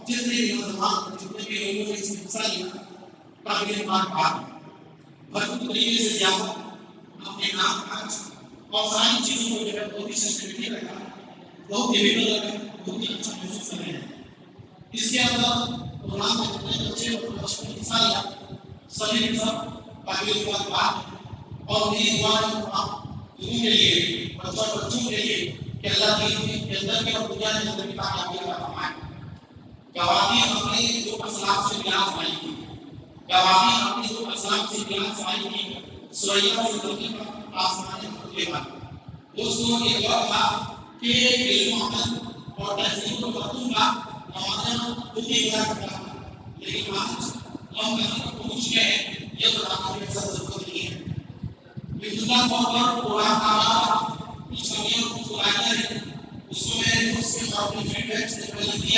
جتنے بھی نوجوان جتنے بھی لوگوں نے اس میں حصہ لیا قابل مبارکباد بھرپور طریقے سے زیادہ اپنے نام خرچ اور ساری چیزوں کو جو ہے بہت ہی سسٹمیٹک رکھا بہت ڈیویبل رکھا بہت ہی اچھا محسوس کر رہے ہیں. اس کے اندر پروگرام میں جتنے بچے اور بچوں نے حصہ لیا سبھی کے سب قابل مبارکباد اور میری دعا ہے دونوں کے لیے بچوں کے لیے کہ اللہ دین کے اندر کے اور دنیا کے اندر کی کامیابی عطا فرمائے. گواہی اپنے جو اسلام سے ملاپ پائی تھی گواہی اپنے جو اسلام سے ملاپ پائی تھی سوریا سے زمین پر آسمان کھلے بات. دوستوں یہ وقت تھا کہ علم عمل اور تہذیب و تمدن کا نوازنا خود ہی ہوا کرتا تھا لیکن آج ہم کہیں پر پہنچ گئے یہ بتانا کی ضرورت نہیں ہے. ابتدا طور پر قرآن تعالیٰ کچھ کمیاں کچھ برائیاں ہیں اس کو میں نے اس کے فیڈ بیک سے پہلے دیا